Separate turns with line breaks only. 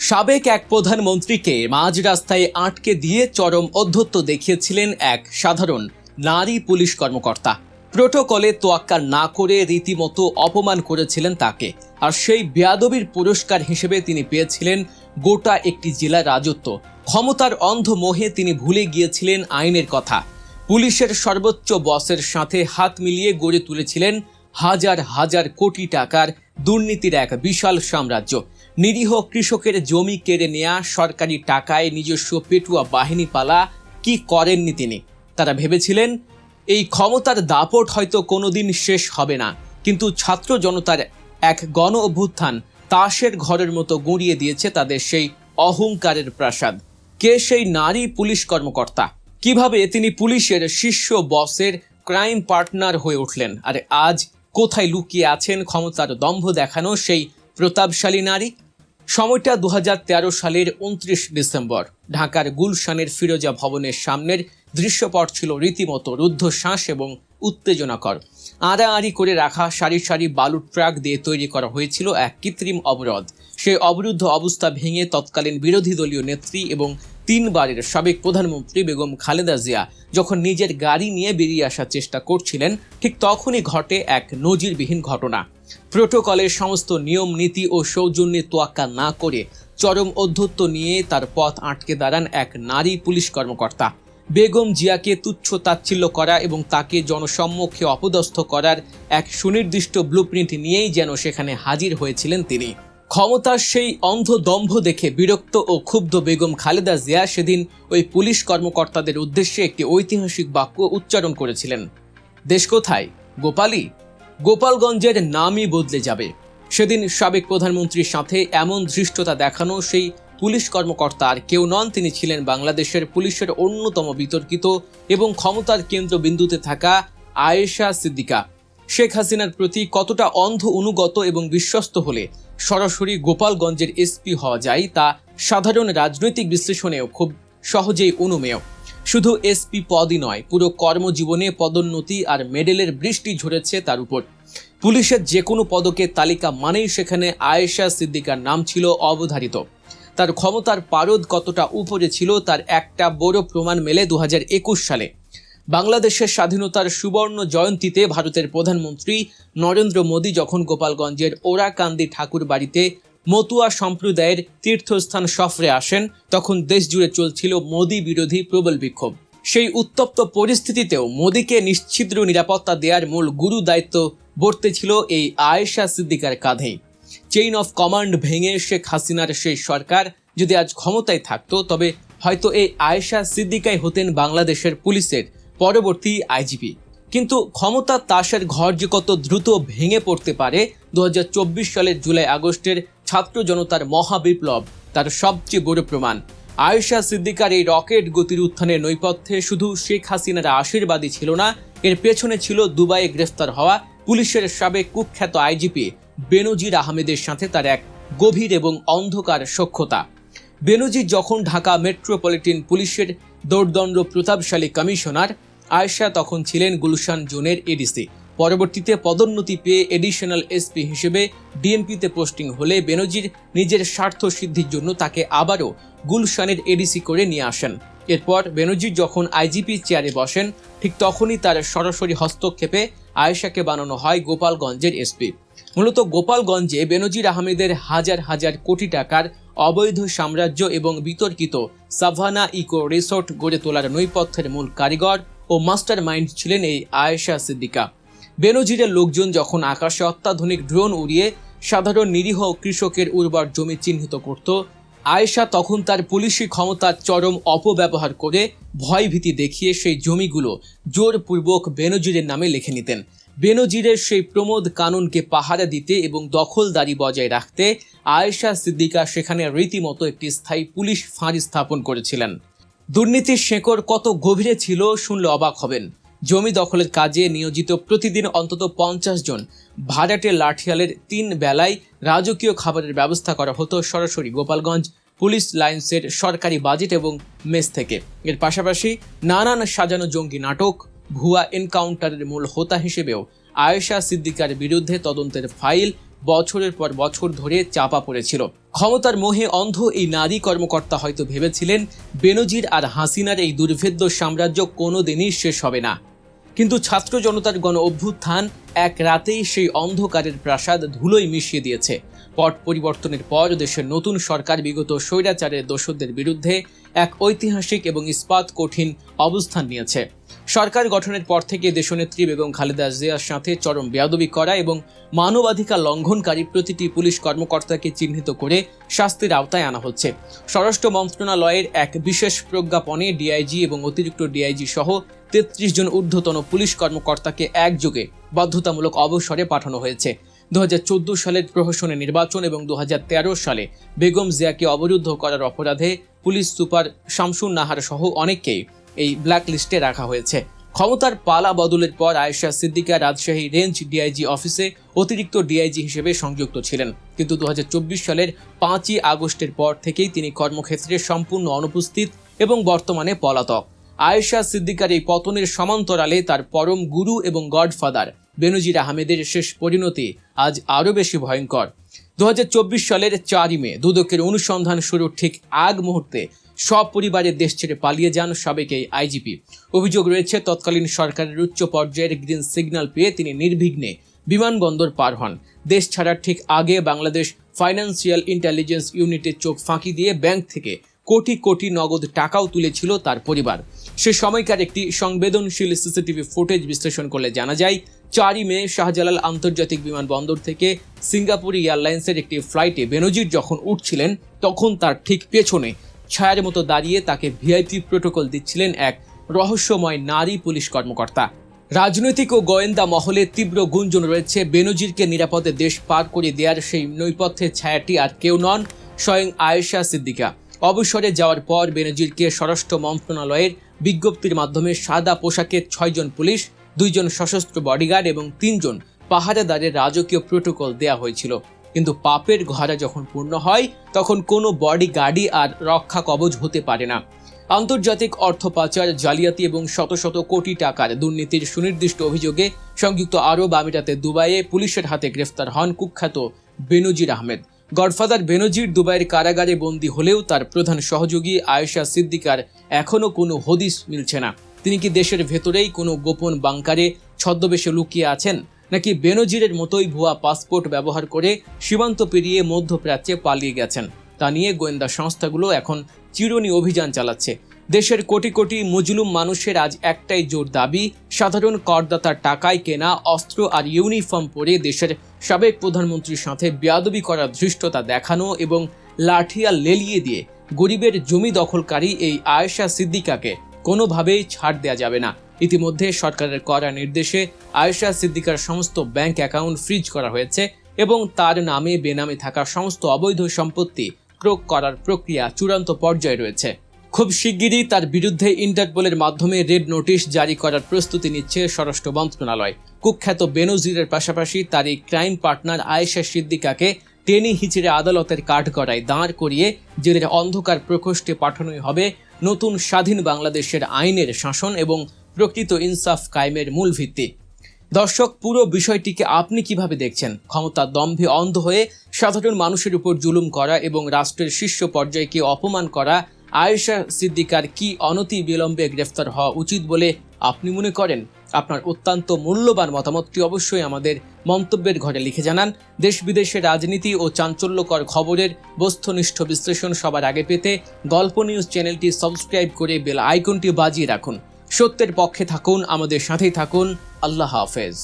সাবেক এক প্রধানমন্ত্রীকে মাঝ রাস্তায় আটকে দিয়ে চরম অধ্যত্ব দেখিয়েছিলেন এক সাধারণ নারী পুলিশ কর্মকর্তা। প্রোটোকলে তোয়াক্কা না করে রীতিমতো অপমান করেছিলেন তাকে। আর সেই বেয়াদবির পুরস্কার হিসেবে তিনি পেয়েছিলেন গোটা একটি জেলার রাজত্ব। ক্ষমতার অন্ধ মোহে তিনি ভুলে গিয়েছিলেন আইনের কথা। পুলিশের সর্বোচ্চ বসের সাথে হাত মিলিয়ে গড়ে তুলেছিলেন হাজার হাজার কোটি টাকার দুর্নীতির এক বিশাল সাম্রাজ্য। নিরীহ কৃষকের জমি কেড়ে নেয়া, সরকারি টাকায় নিজস্ব পেটুয়া বাহিনী পালা কি করেননি তিনি। তারা ভেবেছিলেন এই ক্ষমতার দাপট হয়তো কোনোদিন শেষ হবে না, কিন্তু ছাত্র জনতার এক গণ অভ্যুত্থান তাসের ঘরের মতো গুঁড়িয়ে দিয়েছে তাদের সেই অহংকারের প্রাসাদ। কে সেই নারী পুলিশ কর্মকর্তা? কিভাবে তিনি পুলিশের শীর্ষ বসের ক্রাইম পার্টনার হয়ে উঠলেন? আর আজ কোথায় লুকিয়ে আছেন ক্ষমতার দম্ভ দেখানো সেই প্রতাপশালী নারী? সময়টা 2013 সালের 29 ডিসেম্বর। ঢাকার গুলশানের ফিরোজা ভবনের সামনের দৃশ্যপট ছিল রীতিমতো রুদ্ধশ্বাস এবং উত্তেজনাকর। আড়াআড়ি করে রাখা সারি সারি বালুর ট্রাক দিয়ে তৈরি করা হয়েছিল এক কৃত্রিম অবরোধ। সেই অবরুদ্ধ অবস্থা ভেঙে তৎকালীন বিরোধী দলীয় নেত্রী এবং 3 বারের সাবেক প্রধানমন্ত্রী বেগম খালেদা জিয়া যখন নিজের গাড়ি নিয়ে বেরিয়ে আসার চেষ্টা করছিলেন, ঠিক তখনই ঘটে এক নজিরবিহীন ঘটনা। প্রোটোকলের সমস্ত নিয়ম নীতি ও সৌজন্যে তোয়াক্কা না করে চরম অধ্যত্ব নিয়ে তার পথ আটকে দাঁড়ান এক নারী পুলিশ কর্মকর্তা। বেগম জিয়াকে তুচ্ছ তাচ্ছিল্য করা এবং তাকে জনসম্মুখে অপদস্থ করার এক সুনির্দিষ্ট ব্লুপ্রিন্ট নিয়েই যেন সেখানে হাজির হয়েছিলেন তিনি। ক্ষমতার সেই অন্ধ দম্ভ দেখে বিরক্ত ও ক্ষুব্ধ বেগম খালেদা জিয়া সেদিন ওই পুলিশ কর্মকর্তাদের উদ্দেশ্যে একটি ঐতিহাসিক বাক্য উচ্চারণ করেছিলেন। দেশ কোথায়? গোপালী? গোপালগঞ্জের নামই বদলে যাবে। সেদিন সাবেক প্রধানমন্ত্রীর সাথে এমন ধৃষ্টতা দেখানো সেই পুলিশ কর্মকর্তা আর কেউ নন, তিনি ছিলেন বাংলাদেশের পুলিশের অন্যতম বিতর্কিত এবং ক্ষমতার কেন্দ্রবিন্দুতে থাকা আয়েশা সিদ্দিকা। শেখ হাসিনার প্রতি কতটা অন্ধ অনুগত এবং বিশ্বস্ত হলে সরাসরি গোপালগঞ্জের এসপি হওয়া যায় তা সাধারণ রাজনৈতিক বিশ্লেষণেও খুব সহজেই অনুমেয়। শুধু এসপি পদই নয়, পুরো কর্মজীবনে পদোন্নতি আর মেডেলের বৃষ্টি ঝরেছে তার উপর। পুলিশের যে কোনো পদকের তালিকা মানেই সেখানে আয়েশা সিদ্দিকার নাম ছিল অবধারিত। তার ক্ষমতার পারদ কতটা উপরে ছিল তার একটা বড় প্রমাণ মেলে 2021 সালে। বাংলাদেশের স্বাধীনতার সুবর্ণ জয়ন্তীতে ভারতের প্রধানমন্ত্রী নরেন্দ্র মোদী যখন গোপালগঞ্জের ওরাকান্দি ঠাকুর বাড়িতে মতুয়া সম্প্রদায়ের তীর্থস্থান সফরে আসেন, তখন দেশ জুড়ে চলছিল মোদী বিরোধী প্রবল বিক্ষোভ। সেই উত্তপ্ত পরিস্থিতিতেও মোদীকে নিশ্ছিদ্র নিরাপত্তা দেওয়ার মূল গুরু দায়িত্ব বর্তেছিল এই আয়েশা সিদ্দিকার কাঁধেই। চেইন অফ কমান্ড ভেঙে শেখ হাসিনার সেই সরকার যদি আজ ক্ষমতায় থাকতো, তবে হয়তো এই আয়েশা সিদ্দিকাই হতেন বাংলাদেশের পুলিশের পরবর্তী আইজিপি। কিন্তু ক্ষমতার তাসের ঘর যে কত দ্রুত ভেঙে পড়তে পারে 2024 সালের জুলাই আগস্টের ছাত্র জনতার মহাবিপ্লব তার সবচেয়ে বড় প্রমাণ। আয়েশা সিদ্দিকার এই রকেট গতির উত্থানের নৈপথ্যে শুধু শেখ হাসিনার আশীর্বাদই ছিল না, এর পেছনে ছিল দুবাইয়ে গ্রেফতার হওয়া পুলিশের সাবেক কুখ্যাত আইজিপি বেনজির আহমেদের সাথে তার এক গভীর এবং অন্ধকার সখ্যতা। বেনজির যখন ঢাকা মেট্রোপলিটন পুলিশের দোর্দণ্ড প্রতাপশালী কমিশনার, আয়েশা তখন ছিলেন গুলশান জোনের এডিসি। পরবর্তীতে পদোন্নতি পেয়ে এডিশনাল এসপি হিসেবে ডিএমপিতে পোস্টিং হলে বেনজির নিজের স্বার্থ সিদ্ধির জন্য তাকে আবারও গুলশানের এডিসি করে নিয়ে আসেন। এরপর বেনজির যখন আইজিপি চেয়ারে বসেন, ঠিক তখনই তার সরাসরি হস্তক্ষেপে আয়েশাকে বানানো হয় গোপালগঞ্জের এসপি। মূলত গোপালগঞ্জে বেনজির আহমেদের হাজার হাজার কোটি টাকার অবৈধ সাম্রাজ্য এবং বিতর্কিত সাভানা ইকো রিসোর্ট গড়ে তোলার নৈপথ্যের মূল কারিগর ও মাস্টার মাইন্ড ছিলেন এই আয়েশা সিদ্দিকা। বেনজিরের লোকজন যখন আকাশে অত্যাধুনিক ড্রোন উড়িয়ে সাধারণ নিরীহ কৃষকের উর্বর জমি চিহ্নিত করত, আয়েশা তখন তার পুলিশি ক্ষমতার চরম অপব্যবহার করে ভয়ভীতি দেখিয়ে সেই জমিগুলো জোরপূর্বক বেনজিরের নামে লিখে নিতেন। বেনজিরের সেই প্রমোদ কানুনকে পাহারা দিতে এবং দখলদারি বজায় রাখতে আয়েশা সিদ্দিকা সেখানে রীতিমতো একটি স্থায়ী পুলিশ ফাঁড়ি স্থাপন করেছিলেন। দুর্নীতির শেকড় কত গভীরে ছিল শুনলে অবাক হবেন। জমি দখলের কাজে নিয়োজিত প্রতিদিন অন্তত 50 জন ভাড়াটে লাঠিয়ালের 3 বেলায় রাজকীয় খাবারের ব্যবস্থা করা হতো সরাসরি গোপালগঞ্জ পুলিশ লাইন্সের সরকারি বাজেট এবং মেস থেকে। এর পাশাপাশি নানান সাজানো জঙ্গি নাটক, ভুয়া এনকাউন্টারের মূল হোতা হিসেবেও আয়েশা সিদ্দিকার বিরুদ্ধে তদন্তের ফাইল বছরের পর বছর ধরে চাপা পড়েছিল। ক্ষমতার মোহে অন্ধ এই নারী কর্মকর্তা হয়তো ভেবেছিলেন বেনজির আর হাসিনার এই দুর্ভেদ্য সাম্রাজ্য কোনোদিনই শেষ হবে না। কিন্তু ছাত্র জনতার গণ অভ্যুত্থান এক রাতেই সেই অন্ধকারের প্রাসাদ ধুলোয় মিশিয়ে দিয়েছে। পট পরিবর্তনের পর দেশের নতুন সরকার বিগত স্বৈরাচারের দোসরদের বিরুদ্ধে এক ঐতিহাসিক এবং ইস্পাত কঠিন অবস্থান নিয়েছে। সরকার গঠনের পর থেকে দেশনেত্রী বেগম খালেদা জিয়ার সাথে চরম বেয়াদবি করা এবং মানবাধিকার লঙ্ঘনকারী প্রতিটি পুলিশ কর্মকর্তাকে চিহ্নিত করে শাস্তির আওতায় আনা হচ্ছে। স্বরাষ্ট্র মন্ত্রণালয়ের এক বিশেষ প্রজ্ঞাপনে ডিআইজি এবং অতিরিক্ত ডিআইজি সহ 33 জন ঊর্ধ্বতন পুলিশ কর্মকর্তাকে একযোগে বাধ্যতামূলক অবসরে পাঠানো হয়েছে। 2014 সালের প্রহসনের নির্বাচন এবং 2013 সালে বেগম জিয়াকে অবরুদ্ধ করার অপরাধে পুলিশ সুপার শামসুন নাহার সহ অনেককেই এই ব্ল্যাক লিস্টে রাখা হয়েছে। ক্ষমতার পালা বদলের পর আয়েশা সিদ্দিকা রাজশাহী রেঞ্জ ডিআইজি অফিসে অতিরিক্ত ডিআইজি হিসেবে সংযুক্ত ছিলেন, কিন্তু 2024 সালের 5ই আগস্টের পর থেকেই তিনি কর্মক্ষেত্রে সম্পূর্ণ অনুপস্থিত এবং বর্তমানে পলাতক। আয়েশা সিদ্দিকার এই পতনের সমান্তরালে তার পরম গুরু এবং গডফাদার বেনজির আহমেদের শেষ পরিণতি আজ আরও বেশি ভয়ঙ্কর। 2024 সালের 4ই মে দুদকের অনুসন্ধান শুরুর ঠিক আগ মুহূর্তে সব পরিবারের দেশ ছেড়ে পালিয়ে যান সাবেক এই আইজিপি। অভিযোগ রয়েছে তৎকালীন সরকারের উচ্চ পর্যায়ের গ্রিন সিগন্যাল পেয়ে তিনি নির্বিঘ্নে বিমানবন্দর পার হন। দেশ ছাড়ার ঠিক আগে বাংলাদেশ ফাইন্যান্সিয়াল ইন্টেলিজেন্স ইউনিটের চোখ ফাঁকি দিয়ে ব্যাংক থেকে কোটি কোটি নগদ টাকাও তুলেছিল তার পরিবার। সে সময়কার একটি সংবেদনশীল সিসিটিভি ফুটেজ বিশ্লেষণ করলে জানা যায় 4ই মে শাহজালাল আন্তর্জাতিক বিমানবন্দর থেকে সিঙ্গাপুর এয়ারলাইন্সের একটি ফ্লাইটে বেনজির যখন উঠছিলেন তখন তার ঠিক পেছনে ছায়ার মতো দাঁড়িয়ে তাকে ভিআইপি প্রোটোকল দিচ্ছিলেন এক রহস্যময় নারী পুলিশ কর্মকর্তা। রাজনৈতিক ও গোয়েন্দা মহলে তীব্র গুঞ্জন রয়েছে বেনজিরকে নিরাপদে দেশ পার করে দেওয়ার সেই নৈপথ্যের ছায়াটি আর কেউ নন, স্বয়ং আয়েশা সিদ্দিকা। অবসরে যাওয়ার পর বেনজিরকে স্বরাষ্ট্র মন্ত্রণালয়ের বিজ্ঞপ্তির মাধ্যমে সাদা পোশাকে 6 জন পুলিশ, 2 জন সশস্ত্র বডিগার্ড এবং 3 জন পাহারাদারের রাজকীয় প্রোটোকল দেয়া হয়েছিল। কিন্তু পাপের ঘোড়া যখন পূর্ণ হয় তখন কোনো বডিগার্ডই আর রক্ষা কবচ হতে পারে না। আন্তর্জাতিক অর্থ পাচার, জালিয়াতি এবং শত শত কোটি টাকার দুর্নীতির সুনির্দিষ্ট অভিযোগে সংযুক্ত আরব আমিরাতে দুবাইয়ে পুলিশের হাতে গ্রেফতার হন কুখ্যাত বেনজির আহমেদ। গডফাদার বেনজির দুবাইয়ের কারাগারে বন্দী হলেও তার প্রধান সহযোগী আয়েশা সিদ্দিকার এখনও কোনো হদিস মিলছে না। তিনি কি দেশের ভেতরেই কোনো গোপন বাংকারে ছদ্মবেশে লুকিয়ে আছেন, নাকি বেনজিরের মতোই ভুয়া পাসপোর্ট ব্যবহার করে সীমান্ত পেরিয়ে মধ্যপ্রাচ্যে পালিয়ে গেছেন? তা নিয়ে গোয়েন্দা সংস্থাগুলো এখন চিরুনি অভিযান চালাচ্ছে। দেশের কোটি কোটি মজলুম মানুষের আজ একটাই জোর দাবি, সাধারণ করদাতার টাকায় কেনা অস্ত্র আর ইউনিফর্ম পরে দেশের সাবেক প্রধানমন্ত্রীর সাথে বেয়াদবি করার ধৃষ্টতা দেখানো এবং লাঠিয়া লেলিয়ে দিয়ে গরিবের জমি দখলকারী এই আয়েশা সিদ্দিকাকে কোনোভাবেই ছাড় দেওয়া যাবে না। ইতিমধ্যে সরকারের কড়া নির্দেশে আয়েশা সিদ্দিকার সমস্ত ব্যাংক অ্যাকাউন্ট ফ্রিজ করা হয়েছে এবং তার নামে বেনামে থাকা সমস্ত অবৈধ সম্পত্তি ক্রোক করার প্রক্রিয়া চূড়ান্ত পর্যায়ে রয়েছে। খুব শিগগিরই তার বিরুদ্ধে ইন্টারপোলের মাধ্যমে রেড নোটিশ জারি করার প্রস্তুতি নিচ্ছে স্বরাষ্ট্র মন্ত্রণালয়। কুখ্যাত বেনজিরের পাশাপাশি তার এই ক্রাইম পার্টনার আয়েশা সিদ্দিকাকে টেনে হিচড়ে আদালতের কাঠগড়ায় দাঁড় করিয়ে জেলের অন্ধকার প্রকোষ্ঠে পাঠানোই হবে নতুন স্বাধীন বাংলাদেশের আইনের শাসন এবং প্রকৃত ইনসাফ কায়েমের মূল ভিত্তি। দর্শক, পুরো বিষয়টিকে আপনি কিভাবে দেখছেন? ক্ষমতার দম্ভে অন্ধ হয়ে সাধারণ মানুষের উপর জুলুম করা এবং রাষ্ট্রের শীর্ষ পর্যায়কে অপমান করা আয়েশা সিদ্দিকার কি অনতি বিলম্বে গ্রেফতার হওয়া উচিত বলে আপনি মনে করেন? আপনার অত্যন্ত মূল্যবান মতামতটি অবশ্যই আমাদের মন্তব্যের ঘরে লিখে জানান। দেশ বিদেশের রাজনীতি ও চাঞ্চল্যকর খবরের বস্তুনিষ্ঠ বিশ্লেষণ সবার আগে পেতে গল্প নিউজ চ্যানেলটি সাবস্ক্রাইব করে বেল আইকনটি বাজিয়ে রাখুন। সত্যের পক্ষে থাকুন, আমাদের সাথেই থাকুন। আল্লাহ হাফেজ।